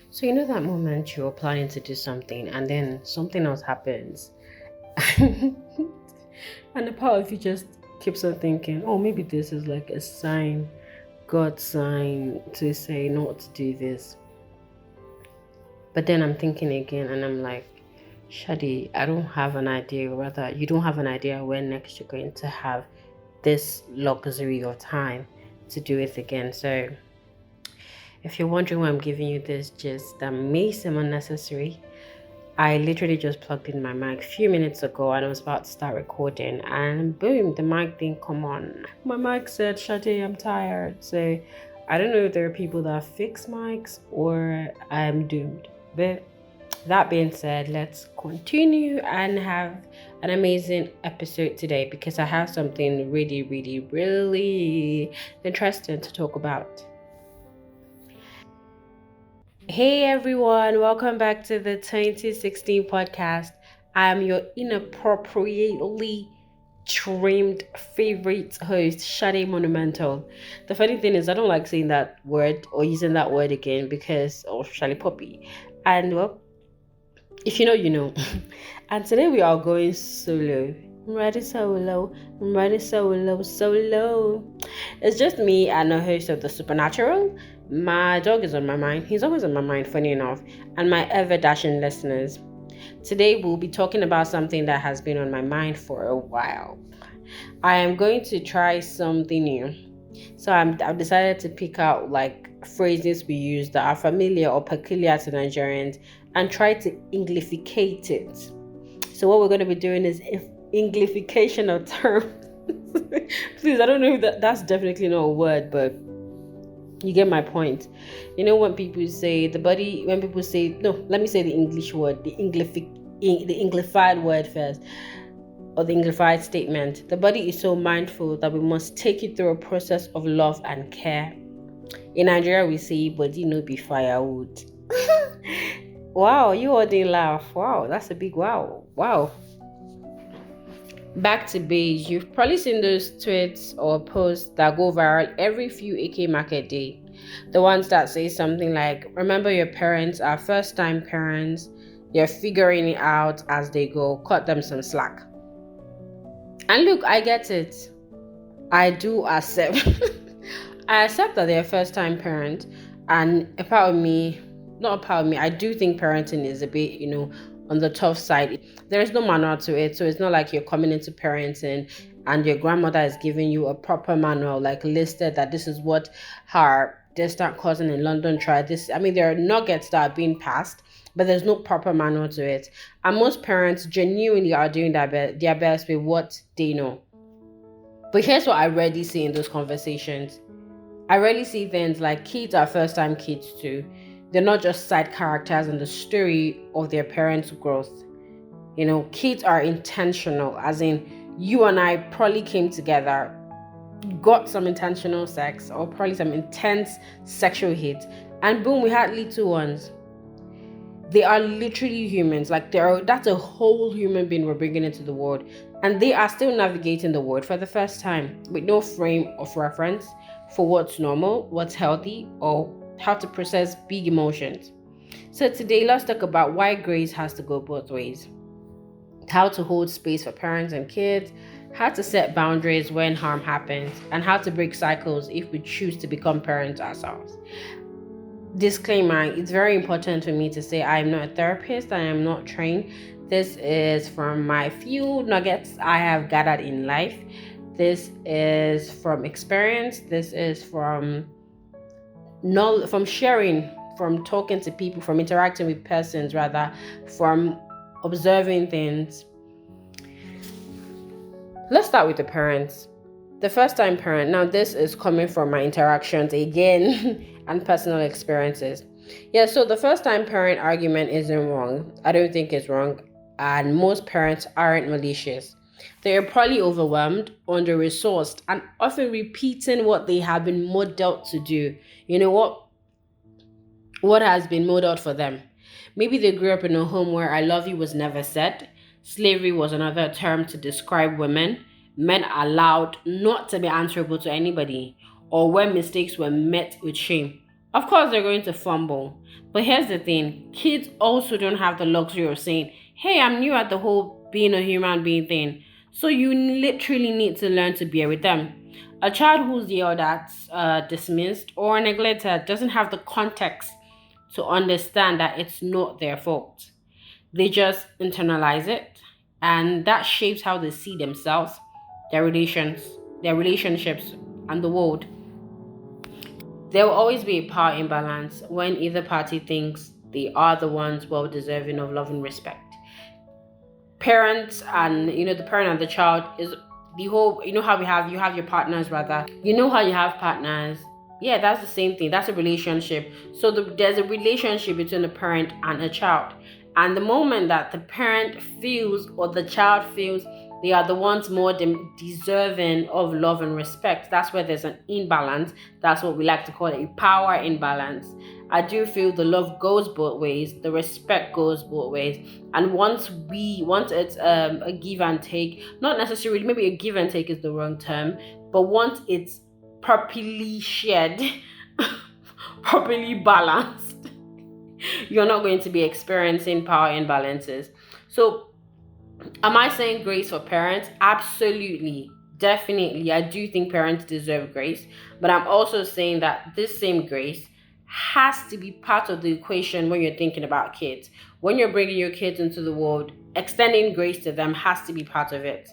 So you know that moment you're planning to do something and then something else happens. And the part of you just keeps on thinking, oh, maybe this is like a sign, God's sign to say not to do this. But then I'm thinking again and I'm like, Shadi, I don't have an idea, rather, you don't have an idea when next you're going to have this luxury of time to do it again. So if you're wondering why I'm giving you this gist that may seem unnecessary, I literally just plugged in my mic a few minutes ago and I was about to start recording, and boom, the mic didn't come on. My mic said, Shade, I'm tired. So I don't know if there are people that fix mics or I'm doomed. But that being said, let's continue and have an amazing episode today because I have something really, really, really interesting to talk about. Hey everyone, welcome back to the 2016 podcast. I'm your inappropriately trimmed favorite host, Shade Monumental. The funny thing is, I don't like saying that word or using that word again because of Shally Poppy. And well, if you know, you know. And today we are going solo. I'm ready solo. I'm ready solo. Solo. It's just me and a host of the Supernatural. My dog is on my mind. He's always on my mind, funny enough. And my ever dashing listeners. Today we'll be talking about something that has been on my mind for a while. I am going to try something new. So I've decided to pick out like phrases we use that are familiar or peculiar to Nigerians and try to Englificate it. So what we're going to be doing is Englification of terms. Please, I don't know if that's definitely not a word, but you get my point. You know when people say no, let me say the English word, the Englified word first, or the Englified statement. The body is so mindful that we must take it through a process of love and care. In Nigeria, we say, body no be firewood. Wow, you all didn't laugh. Wow, that's a big wow. Wow. Back to beige. You've probably seen those tweets or posts that go viral every few AK market day. The ones that say something like, remember your parents are first-time parents. They're figuring it out as they go. Cut them some slack. And look, I get it. I do accept. I accept that they're first-time parent, and I do think parenting is a bit, on the tough side. There is no manual to it, so it's not like you're coming into parenting and your grandmother is giving you a proper manual, like listed that this is what her distant cousin in London tried. This, I mean, there are nuggets that are being passed, but there's no proper manual to it. And most parents genuinely are doing their best with what they know. But here's what I rarely see in those conversations. I rarely see things like kids are first-time kids too. They're not just side characters in the story of their parents' growth. Kids are intentional, as in you and I probably came together, got some intentional sex, or probably some intense sexual hit, and boom, we had little ones. They are literally humans. That's a whole human being we're bringing into the world. And they are still navigating the world for the first time with no frame of reference for what's normal, what's healthy, or how to process big emotions. So today, let's talk about why grace has to go both ways. How to hold space for parents and kids, how to set boundaries when harm happens, and how to break cycles if we choose to become parents ourselves. Disclaimer, it's very important for me to say I am not a therapist, I am not trained. This is from my few nuggets I have gathered in life. This is from experience. This is from sharing, from talking to people, from interacting with persons, rather, from observing things. Let's start with the parents. The first-time parent. Now, this is coming from my interactions again and personal experiences. Yeah, so the first-time parent argument isn't wrong. I don't think it's wrong. And most parents aren't malicious. They are probably overwhelmed, under-resourced, and often repeating what they have been modeled to do. What has been modeled for them. Maybe they grew up in a home where I love you was never said. Slavery was another term to describe women. Men allowed not to be answerable to anybody, or when mistakes were met with shame, Of course, they're going to fumble. But here's the thing, kids also don't have the luxury of saying, hey, I'm new at the whole being a human being thing. So you literally need to learn to bear with them. A child who's yelled at, dismissed, or neglected doesn't have the context to understand that it's not their fault. They just internalize it, and that shapes how they see themselves, their relations, their relationships, and the world. There will always be a power imbalance when either party thinks they are the ones well deserving of love and respect. Parents and the parent and the child is the whole, how you have your partners, rather. How you have partners. Yeah, that's the same thing. That's a relationship. So there's a relationship between a parent and a child. And the moment that the parent feels or the child feels they are the ones more deserving of love and respect, that's where there's an imbalance. That's what we like to call it, a power imbalance. I do feel the love goes both ways, the respect goes both ways. And once it's a give and take, not necessarily, maybe a give and take is the wrong term, but once it's properly shared, properly balanced, you're not going to be experiencing power imbalances. So, am I saying grace for parents? Absolutely. Definitely. I do think parents deserve grace. But I'm also saying that this same grace has to be part of the equation when you're thinking about kids. When you're bringing your kids into the world, extending grace to them has to be part of it.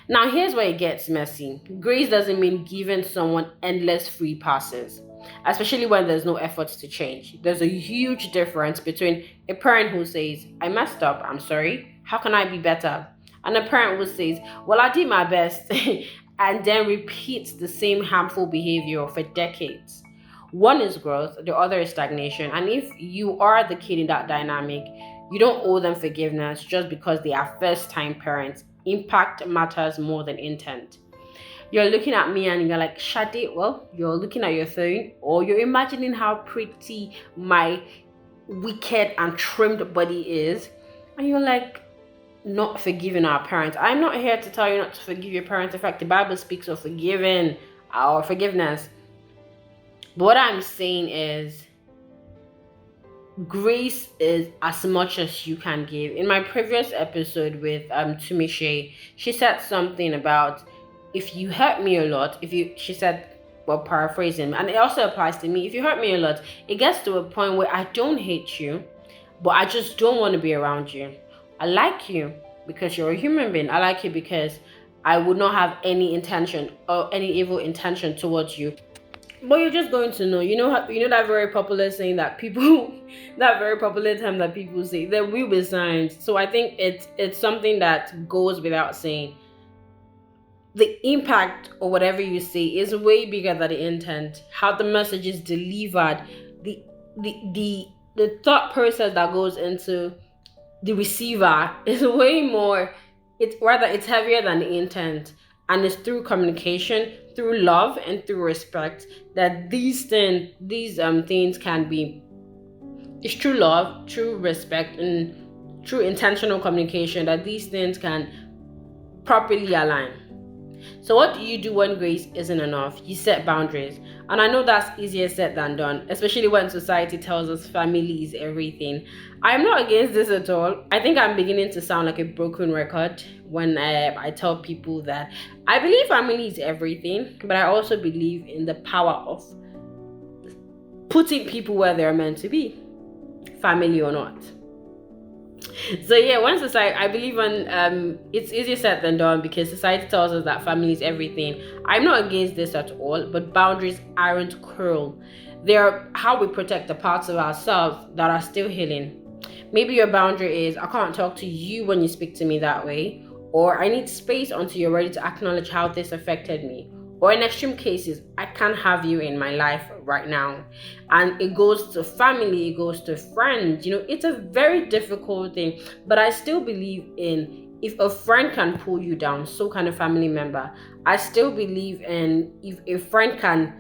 Now, here's where it gets messy. Grace doesn't mean giving someone endless free passes, especially when there's no efforts to change. There's a huge difference between a parent who says, I messed up, I'm sorry, how can I be better? And a parent who says, well, I did my best, and then repeats the same harmful behavior for decades. One is growth, the other is stagnation. And if you are the kid in that dynamic, you don't owe them forgiveness just because they are first-time parents. Impact matters more than intent. You're looking at me and you're like, Shade, well, you're looking at your phone, or you're imagining how pretty my wicked and trimmed body is, and you're like, not forgiving our parents. I'm not here to tell you not to forgive your parents. In fact, the Bible speaks of forgiving our forgiveness. But what I'm saying is, grace is as much as you can give. In my previous episode with Tumishe, she said something about, if you hurt me a lot, she said, well, paraphrasing, and it also applies to me, if you hurt me a lot, it gets to a point where I don't hate you, but I just don't want to be around you. I like you because you're a human being. I like you because I would not have any intention or any evil intention towards you. But you're just going to know, that very popular saying that people, that very popular term that people say, there will be signs. So I think it's something that goes without saying. The impact or whatever you say is way bigger than the intent. How the message is delivered, the thought process that goes into the receiver is way more. It's heavier than the intent. And it's through communication, through love, and through respect that these things can be. It's true love, true respect, and true intentional communication that these things can properly align. So what do you do when grace isn't enough? You set boundaries. And I know that's easier said than done, especially when society tells us family is everything. I'm not against this at all. I think I'm beginning to sound like a broken record when I tell people that I believe family is everything, but I also believe in the power of putting people where they're meant to be, family or not. So yeah, when society, I believe in it's easier said than done because society tells us that family is everything. I'm not against this at all, but boundaries aren't cruel. They're how we protect the parts of ourselves that are still healing. Maybe your boundary is, I can't talk to you when you speak to me that way, or I need space until you're ready to acknowledge how this affected me. Or in extreme cases, I can't have you in my life right now. And it goes to family, it goes to friends. It's a very difficult thing. But I still believe in, if a friend can pull you down, so can a family member. I still believe in, if a friend can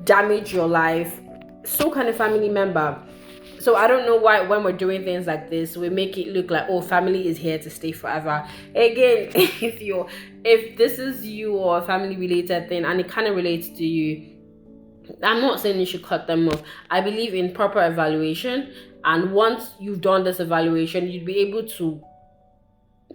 damage your life, so can a family member. So I don't know why when we're doing things like this, we make it look like, oh, family is here to stay forever. Again, if this is you or a family related thing and it kind of relates to you, I'm not saying you should cut them off. I believe in proper evaluation, and once you've done this evaluation, you'd be able to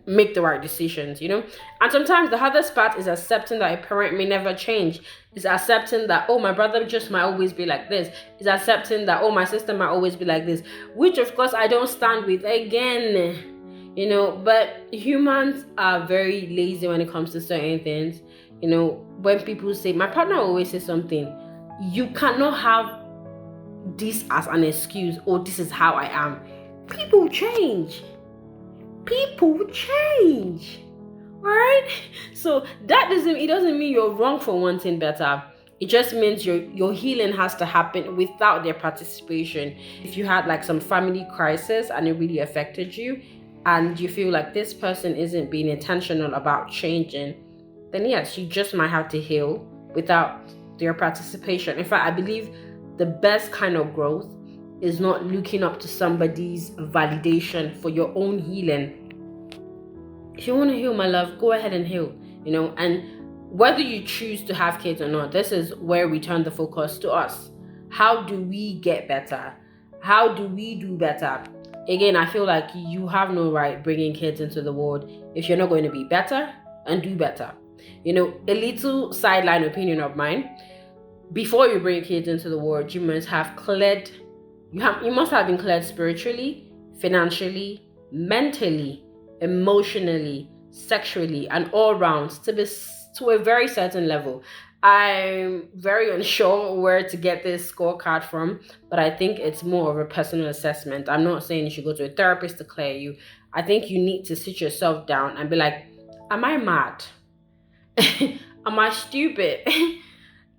make the right decisions, And sometimes the hardest part is accepting that a parent may never change. Is accepting that, oh, my brother just might always be like this. Is accepting that, oh, my sister might always be like this, which of course I don't stand with again. But humans are very lazy when it comes to certain things. When people say, my partner always says something, you cannot have this as an excuse, or this is how I am. People change. All right? So it doesn't mean you're wrong for wanting better. It just means your healing has to happen without their participation. If you had like some family crisis and it really affected you, and you feel like this person isn't being intentional about changing, then yes, you just might have to heal without their participation. In fact, I believe the best kind of growth is not looking up to somebody's validation for your own healing. If you want to heal, my love, go ahead and heal, and whether you choose to have kids or not, this is where we turn the focus to us. How do we get better? How do we do better? Again, I feel like you have no right bringing kids into the world if you're not going to be better and do better. A little sideline opinion of mine: before you bring kids into the world, you must have been cleared spiritually, financially, mentally, emotionally, sexually, and all rounds to a very certain level. I'm very unsure where to get this scorecard from, but I think it's more of a personal assessment. I'm not saying you should go to a therapist to clear you. I think you need to sit yourself down and be like, am I mad? Am I stupid?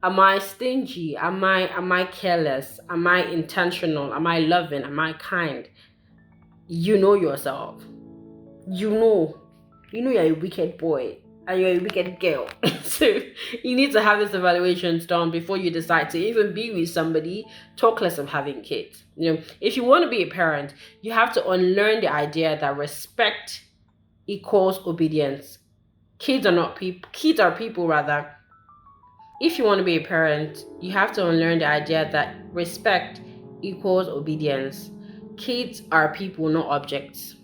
Am I stingy? Am I careless? Am I intentional? Am I loving? Am I kind? You know yourself. You know you're a wicked boy and you're a wicked girl. So you need to have this evaluations done before you decide to even be with somebody, talk less of having kids. If you want to be a parent, you have to unlearn the idea that respect equals obedience. Kids are people rather. If you want to be a parent, you have to unlearn the idea that respect equals obedience. Kids are people, not objects.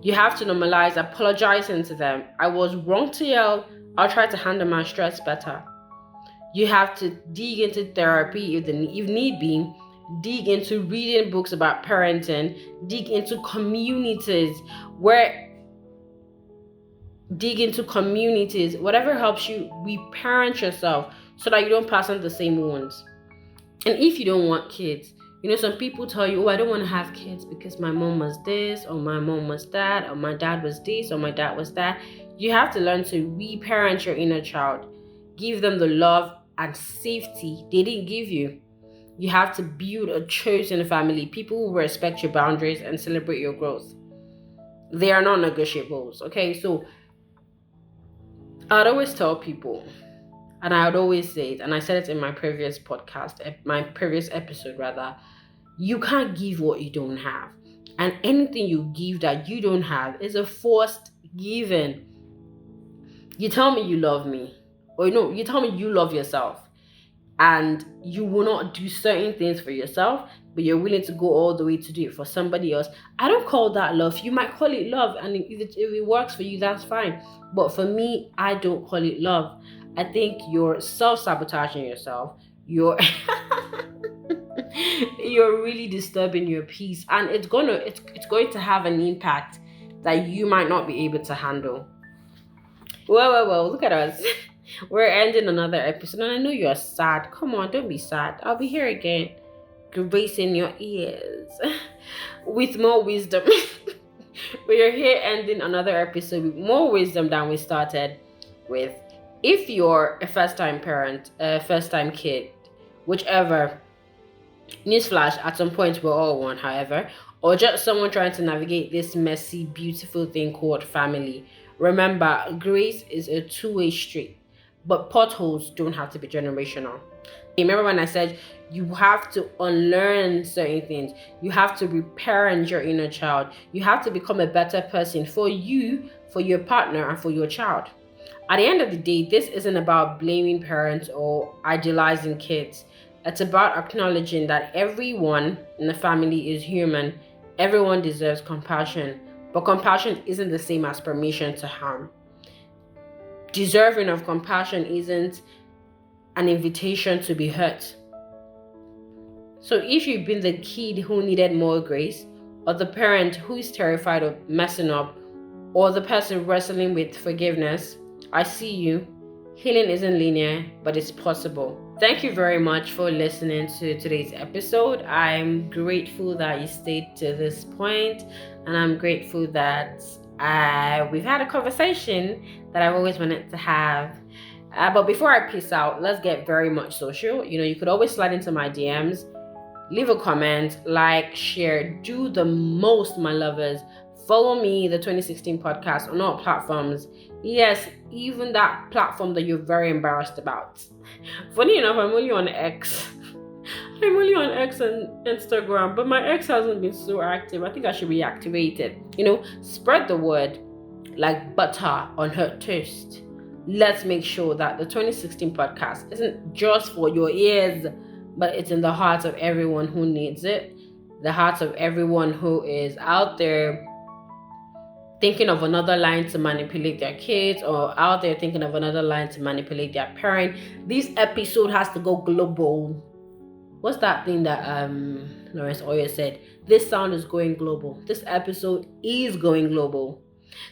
You have to normalize apologizing to them. I was wrong to yell. I'll try to handle my stress better. You have to dig into therapy if need be. Dig into reading books about parenting. Dig into communities, whatever helps you reparent yourself so that you don't pass on the same wounds. And if you don't want kids, some people tell you, oh, I don't want to have kids because my mom was this, or my mom was that, or my dad was this, or my dad was that. You have to learn to reparent your inner child. Give them the love and safety they didn't give you. You have to build a chosen family, people who respect your boundaries and celebrate your growth. They are not negotiables, okay? So I'd always tell people, and I would always say it, and I said it in my previous episode rather, you can't give what you don't have. And anything you give that you don't have is a forced given. You tell me you love me, or you tell me you love yourself, and you will not do certain things for yourself, but you're willing to go all the way to do it for somebody else. I don't call that love. You might call it love, and if it works for you, that's fine. But for me, I don't call it love. I think you're self-sabotaging yourself. You're really disturbing your peace, and it's going to have an impact that you might not be able to handle. Well, look at us. We're ending another episode, and I know you're sad. Come on, don't be sad. I'll be here again, gracing your ears with more wisdom. We're here ending another episode with more wisdom than we started with. If you're a first-time parent, a first-time kid, whichever, newsflash, at some point we're all one, however, or just someone trying to navigate this messy, beautiful thing called family, remember, grace is a two-way street, but potholes don't have to be generational. Remember when I said you have to unlearn certain things, you have to reparent your inner child, you have to become a better person for you, for your partner, and for your child. At the end of the day, this isn't about blaming parents or idealizing kids. It's about acknowledging that everyone in the family is human. Everyone deserves compassion, but compassion isn't the same as permission to harm. Deserving of compassion isn't an invitation to be hurt. So if you've been the kid who needed more grace, or the parent who is terrified of messing up, or the person wrestling with forgiveness, I see you. Healing isn't linear, but it's possible. Thank you very much for listening to today's episode. I'm grateful that you stayed to this point, and I'm grateful that we've had a conversation that I've always wanted to have. But before I peace out, let's get very much social. You could always slide into my DMs, leave a comment, like, share, do the most, my lovers. Follow me, the 2016 podcast, on all platforms. Yes, even that platform that you're very embarrassed about. Funny enough, I'm only on X. I'm only on X and Instagram, but my X hasn't been so active. I think I should reactivate it. Spread the word like butter on her toast. Let's make sure that the 2016 podcast isn't just for your ears, but it's in the hearts of everyone who needs it, the hearts of everyone who is out there thinking of another line to manipulate their kids, or out there thinking of another line to manipulate their parent. This episode has to go global. What's that thing that Lawrence Oyer said? This sound is going global. This episode is going global.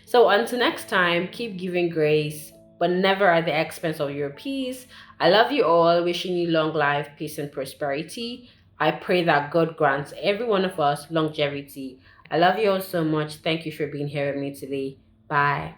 So until next time, keep giving grace, but never at the expense of your peace. I love you all, wishing you long life, peace, and prosperity. I pray that God grants every one of us longevity. I love you all so much. Thank you for being here with me today. Bye.